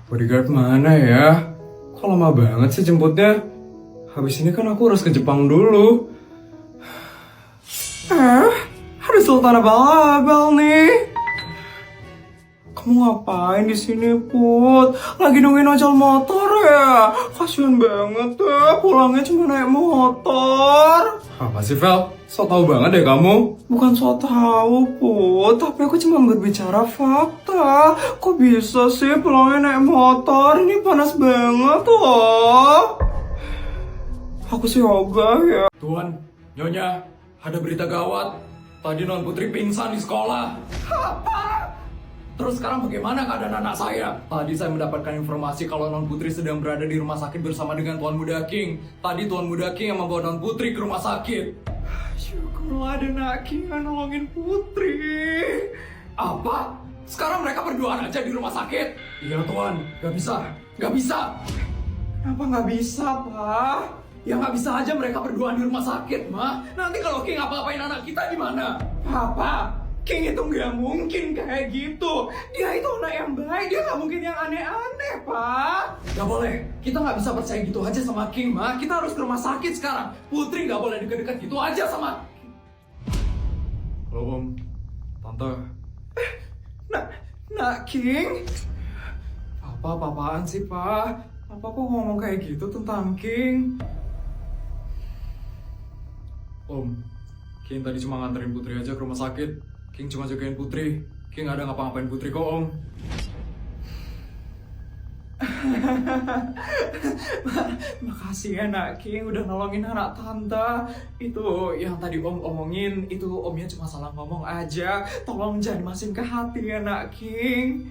Bodyguard mana ya? Kok lama banget sih jemputnya? Habis ini kan aku harus ke Jepang dulu. Ada Sultan abal-abal nih. Kamu ngapain di sini, Put? Lagi nungguin ojol motor ya? Kasian banget ya, pulangnya cuma naik motor. Apa sih, Vel? So tau banget deh kamu. Bukan so tau, Put. Tapi aku cuma berbicara fakta. Kok bisa sih pulangnya naik motor? Ini panas banget loh. Aku sih yoga ya. Tuan, Nyonya, ada berita gawat. Tadi Non Putri pingsan di sekolah. Terus sekarang bagaimana keadaan anak saya? Tadi saya mendapatkan informasi kalau Non Putri sedang berada di rumah sakit bersama dengan Tuan Muda King. Tadi Tuan Muda King yang membawa Non Putri ke rumah sakit. Syukurlah ada Nak King yang nolongin Putri. Apa? Sekarang mereka berduaan aja di rumah sakit? Iya Tuan, gak bisa. Gak bisa. Kenapa gak bisa, Pak? Ya nggak bisa aja mereka berduaan di rumah sakit, Ma. Nanti kalau King apa-apain anak kita gimana? Papa, King itu nggak mungkin kayak gitu. Dia itu anak yang baik, dia nggak mungkin yang aneh-aneh, Pak. Gak boleh, kita nggak bisa percaya gitu aja sama King, Ma. Kita harus ke rumah sakit sekarang. Putri nggak boleh deket-deket gitu aja sama... Halo, Om. Tante. Nak King? Apaan sih, Pak? Papa kok ngomong kayak gitu tentang King? Om, King tadi cuma nganterin Putri aja ke rumah sakit. King cuma jagain Putri. King gak ada ngapa-ngapain Putri kok, Om. Makasih ya Nak King udah nolongin anak tante. Itu yang tadi Om omongin, itu Omnya cuma salah ngomong aja. Tolong jangan masukin ke hati ya Nak King.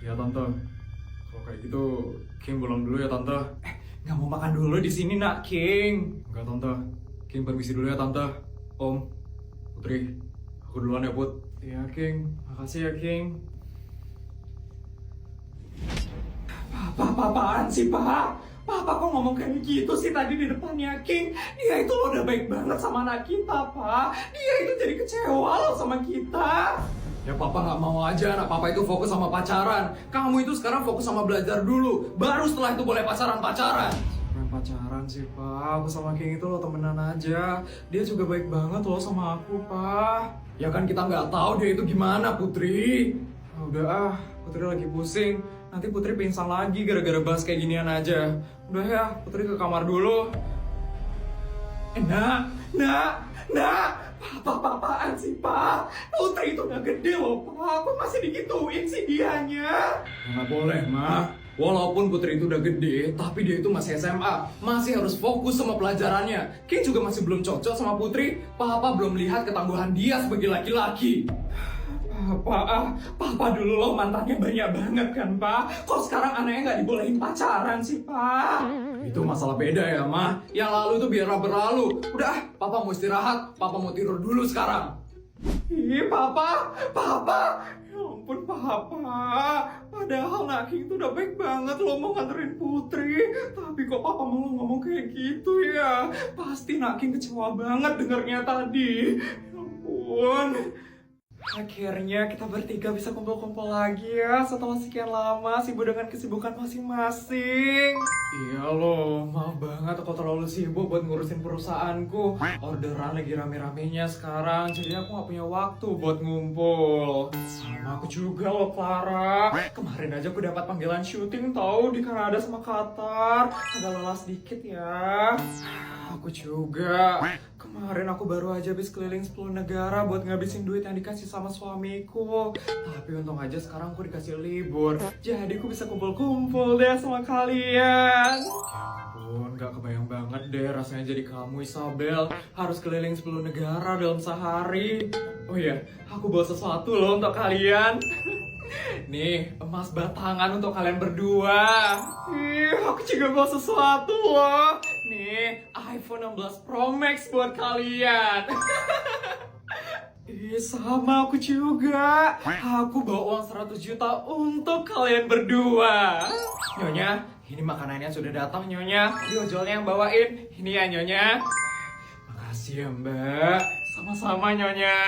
Ya Tante, kalau kayak gitu King pulang dulu ya Tante. Nggak mau makan dulu di sini Nak King. Enggak Tante, King permisi dulu ya Tante. Om, Putri, aku duluan ya Put. Iya King, makasih ya King. Apaan sih Pak? Papa kok ngomong kayak gitu sih tadi di depannya King? Dia itu loh udah baik banget sama anak kita Pak. Dia itu jadi kecewa loh sama kita. Ya Papa nggak mau aja anak Papa itu fokus sama pacaran. Kamu itu sekarang fokus sama belajar dulu. Baru setelah itu boleh pacaran-pacaran. Yang pacaran sih Pak, aku sama King itu lo temenan aja. Dia juga baik banget loh sama aku Pak. Ya kan kita nggak tahu dia itu gimana Putri. Udah Putri lagi pusing. Nanti Putri pingsan lagi gara-gara bahas kayak ginian aja. Udah ya, Putri ke kamar dulu. Nak. Apaan sih Pak? Putri itu udah gede loh Pak. Kok masih digituin sih dianya? Nggak boleh Ma. Walaupun Putri itu udah gede, tapi dia itu masih SMA. Masih harus fokus sama pelajarannya. King juga masih belum cocok sama Putri. Papa belum lihat ketangguhan dia sebagai laki-laki. Papa dulu loh mantannya banyak banget kan Pak. Kok sekarang anaknya nggak dibolehin pacaran sih Pak? Itu masalah beda ya Ma. Yang lalu itu biarlah berlalu. Udah, Papa mau istirahat. Papa mau tidur dulu sekarang. Ih Papa. Ya ampun Papa. Padahal Nak King itu udah baik banget loh mau nganterin Putri. Tapi kok Papa malah ngomong kayak gitu ya? Pasti Nak King kecewa banget dengernya tadi. Ya ampun. Akhirnya kita bertiga bisa kumpul-kumpul lagi ya setelah sekian lama sibuk dengan kesibukan masing-masing. Iya loh, maaf banget aku terlalu sibuk buat ngurusin perusahaanku. Orderan lagi rame-ramenya sekarang, jadi aku gak punya waktu buat ngumpul. Sama aku juga loh Clara. Kemarin aja aku dapat panggilan syuting tau di Kanada sama Qatar. Agak lelah sedikit ya. Aku juga. Kemarin aku baru aja habis keliling 10 negara buat ngabisin duit yang dikasih sama suamiku. Tapi untung aja sekarang aku dikasih libur. Jadi aku bisa kumpul-kumpul deh sama kalian. Ya ampun, gak kebayang banget deh rasanya jadi kamu Isabel. Harus keliling 10 negara dalam sehari. Oh iya, aku bawa sesuatu loh untuk kalian. Nih, emas batangan untuk kalian berdua. Ih, aku juga bawa sesuatu loh. Nih, iPhone 16 Pro Max buat kalian. Ih, sama aku juga. Aku bawa uang 100 juta untuk kalian berdua. Nyonya, ini makanannya sudah datang Nyonya. Ini ojolnya yang bawain. Ini ya Nyonya. Makasih ya Mbak. Sama-sama Nyonya.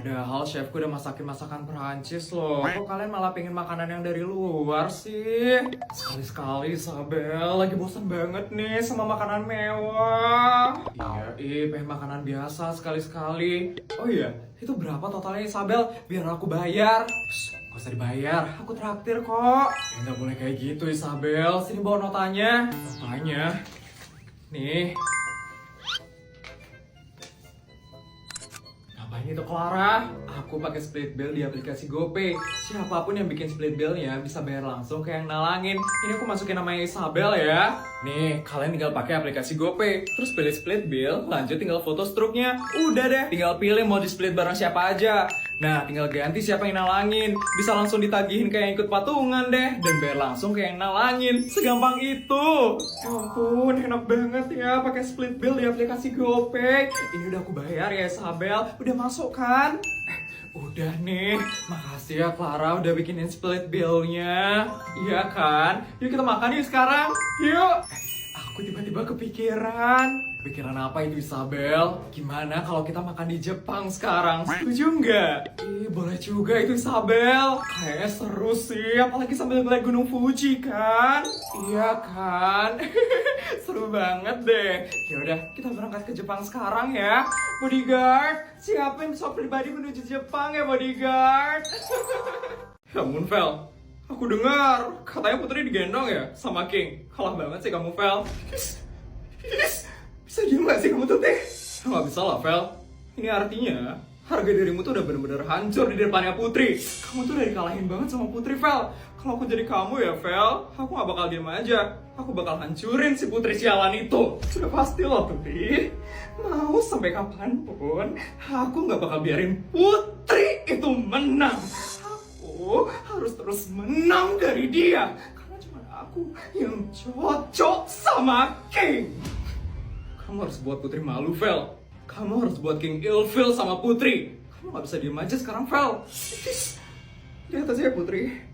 Padahal chefku udah masakin masakan Perancis loh. Kok kalian malah pengen makanan yang dari luar sih? Sekali-sekali Isabel, lagi bosan banget nih sama makanan mewah. Iya, pengen makanan biasa sekali-sekali. Oh iya, itu berapa totalnya Isabel? Biar aku bayar. Gak usah dibayar, aku traktir kok. Ya nggak boleh kayak gitu Isabel, sini bawa notanya. Notanya, nih. Ngapain itu Clara? Aku pakai split bill di aplikasi GoPay. Siapapun yang bikin split billnya bisa bayar langsung ke yang nalangin. Ini aku masukin namanya Isabel ya. Nih, kalian tinggal pakai aplikasi GoPay. Terus pilih split bill, lanjut tinggal foto struknya. Udah deh, tinggal pilih mau di split bareng siapa aja. Nah, tinggal ganti siapa yang nalangin. Bisa langsung ditagihin kayak yang ikut patungan deh. Dan bayar langsung kayak yang nalangin. Segampang itu. Ya ampun, enak banget ya pakai split bill di aplikasi GoPay. Ini udah aku bayar ya Isabel. Udah masuk kan? Udah nih, makasih ya Clara udah bikinin split bill-nya. Iya kan? Yuk kita makan yuk sekarang. Yuk. Aku tiba-tiba kepikiran. Pikiran apa itu Isabel? Gimana kalau kita makan di Jepang sekarang? Setuju nggak? Boleh juga itu Isabel. Kayaknya seru sih, apalagi sambil ngeliat Gunung Fuji kan? Iya kan? Seru banget deh. Yaudah, kita berangkat ke Jepang sekarang ya. Bodyguard, siapin pesawat pribadi menuju Jepang ya bodyguard. Ya ampun Vel, aku dengar katanya Putri digendong ya sama King. Kalah banget sih kamu Vel. Bisa diem gak sih kamu tuh Teh? Gak bisa lah Vel. Ini artinya harga dirimu tuh udah bener-bener hancur di depannya Putri. Kamu tuh udah dikalahin banget sama Putri Vel. Kalau aku jadi kamu ya Vel, aku gak bakal diem aja. Aku bakal hancurin si Putri sialan itu. Sudah pasti loh Putri. Mau sampai kapanpun, aku gak bakal biarin Putri itu menang. Aku harus terus menang dari dia. Karena cuma aku yang cocok sama King. Kamu harus buat Putri malu, Vel. Kamu harus buat King ilfil sama Putri. Kamu gak bisa diem aja sekarang, Vel. Lihat aja ya, Putri.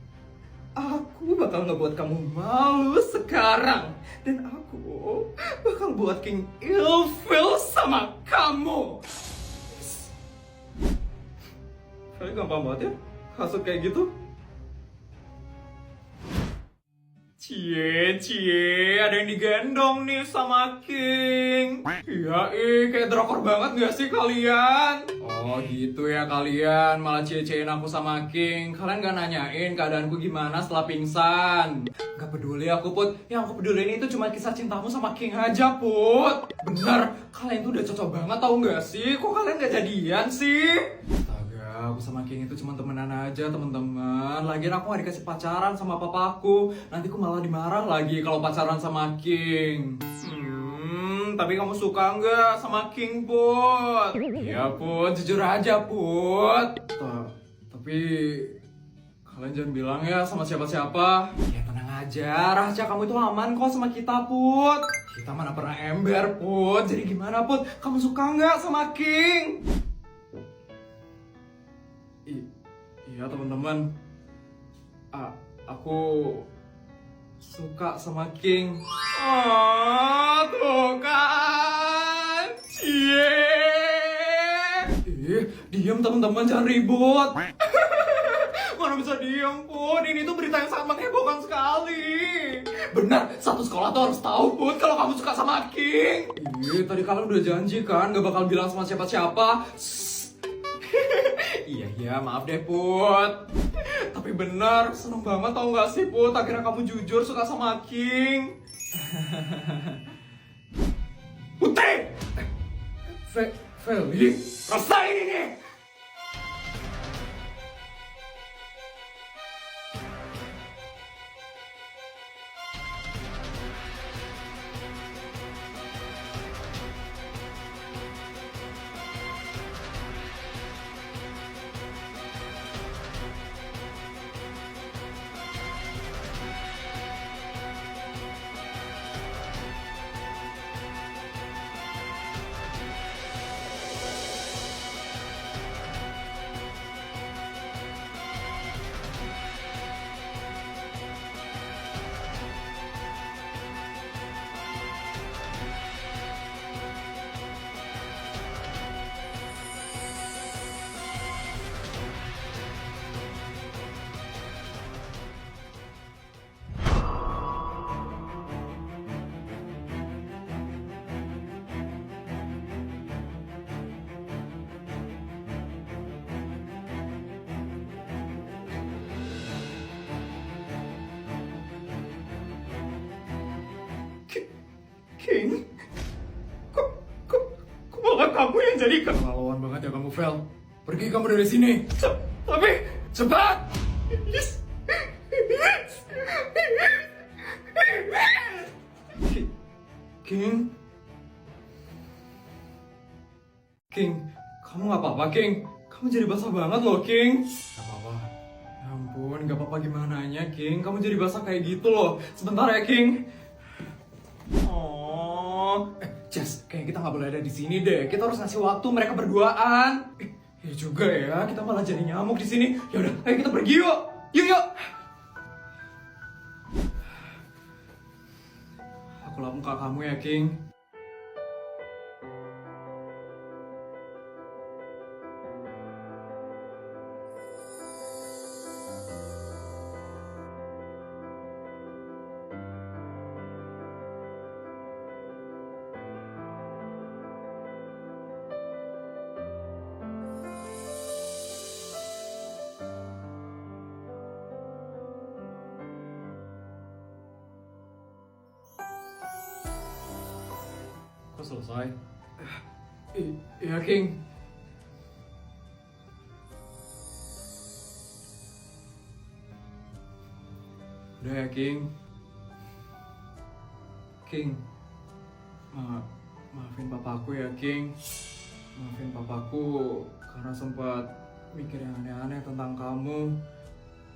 Aku bakal ngebuat kamu malu sekarang. Dan aku bakal buat King ilfil sama kamu. Vel gampang banget ya, hasut kayak gitu. Cie, ada yang digendong nih sama King. Iya, kayak drakor banget gak sih kalian? Oh gitu ya kalian, malah cie-ciein aku sama King. Kalian gak nanyain keadaanku gimana setelah pingsan. Gak peduli aku Put, yang aku peduli ini itu cuma kisah cintamu sama King aja Put. Bener, kalian tuh udah cocok banget tau gak sih? Kok kalian gak jadian sih? Aku sama King itu cuma temenan aja teman-teman. Lagian aku gak dikasih pacaran sama papaku. Nanti aku malah dimarah lagi kalau pacaran sama King. Tapi kamu suka nggak sama King Put? Iya Put, jujur aja Put. Tapi kalian jangan bilang ya sama siapa-siapa. Ya tenang aja, rahasia kamu itu aman kok sama kita Put. Kita mana pernah ember Put. Jadi gimana Put? Kamu suka nggak sama King? Iya teman-teman, aku suka sama King. Tuh kan, diam teman-teman, jangan ribut. Mana bisa diam Put, ini tuh berita yang sangat menghebohkan sekali. Benar, satu sekolah tuh harus tahu Put kalau kamu suka sama King. Tadi kalian udah janji kan gak bakal bilang sama siapa-siapa. Iya, maaf deh Put. Tapi bener, seneng banget tau gak sih Put, akhirnya kamu jujur suka sama King. Putri! Feli, rasain ini! King, kok malah kamu yang jadi keterlaluan banget ya kamu, Vel. Pergi kamu dari sini. Tapi cepat. King, kamu nggak apa-apa, King? Kamu jadi basah banget loh, King. Gak apa-apa. Ya ampun, gak apa-apa gimananya, King. Kamu jadi basah kayak gitu loh. Sebentar ya, King. Oh, Jess, kayaknya kita nggak boleh ada di sini deh. Kita harus ngasih waktu mereka berduaan. Ya juga ya, kita malah jadi nyamuk di sini. Ya udah, ayo kita pergi yuk. Yuk. Aku lap muka kamu ya, King. Kok selesai? Iya, King. Udah ya, King. Maafin papaku ya, King. Maafin papaku karena sempat mikir yang aneh-aneh tentang kamu.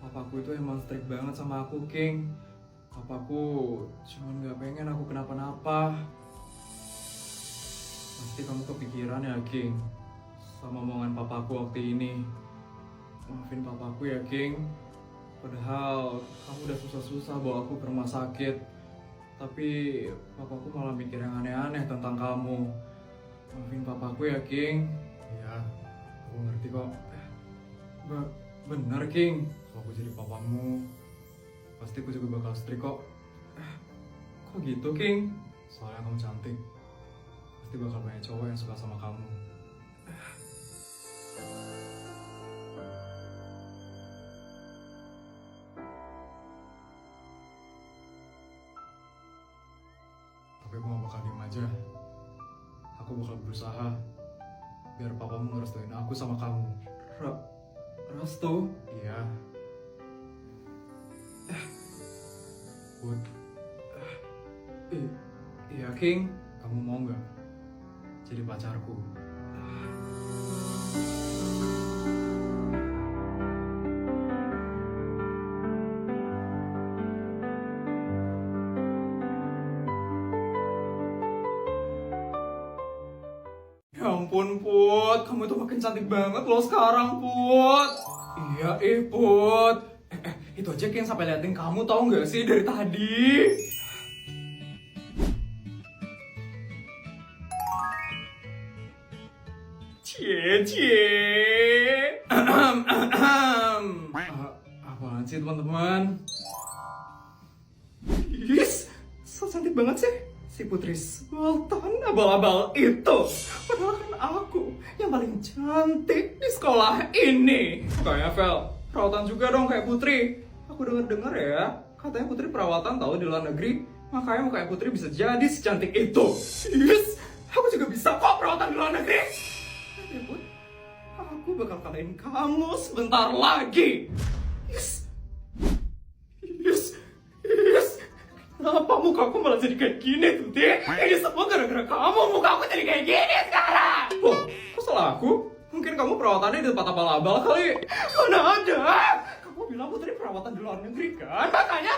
Papaku itu emang strict banget sama aku, King. Papaku cuman gak pengen aku kenapa-napa. Pasti kamu kepikiran ya, King, sama omongan papaku waktu ini. Maafin papaku ya, King. Padahal kamu udah susah-susah bawa aku ke rumah sakit. Tapi papaku malah mikir yang aneh-aneh tentang kamu. Maafin papaku ya, King. Iya, aku ngerti kok. Bener, King. Kalau aku jadi papamu, pasti aku juga bakal strict kok. Kok gitu, King? Soalnya kamu cantik. Pasti bakal banyak cowok yang suka sama kamu. Tapi aku gak bakal diem aja. Aku bakal berusaha biar papamu ngerestuin aku sama kamu. Restu? Iya. Bud. Iya, King. Kamu mau gak jadi pacarku? Ya ampun, Put. Kamu itu makin cantik banget loh sekarang, Put. Iya, Put. Itu aja yang sampai liatin kamu, tau gak sih, dari tadi. Cie. Apaan sih, teman-teman? Yes, so cantik banget sih si Putri Sultan abal-abal itu. Padahal kan aku yang paling cantik di sekolah ini. Kayak Vel, perawatan juga dong kayak Putri. Aku denger ya, katanya Putri perawatan tahu di luar negeri. Makanya kayak Putri bisa jadi secantik itu. Yes, aku juga bisa kok perawatan di luar negeri. Put, aku bakal kalahin kamu sebentar lagi. Yes. Kenapa muka aku malah jadi kayak gini, Tuti? Ini semua gara-gara kamu, muka aku jadi kayak gini sekarang. Loh, kok salah aku? Mungkin kamu perawatannya di tempat abal-abal kali. Mana ada? Kamu bilang Putri perawatan di luar negeri kan? Makanya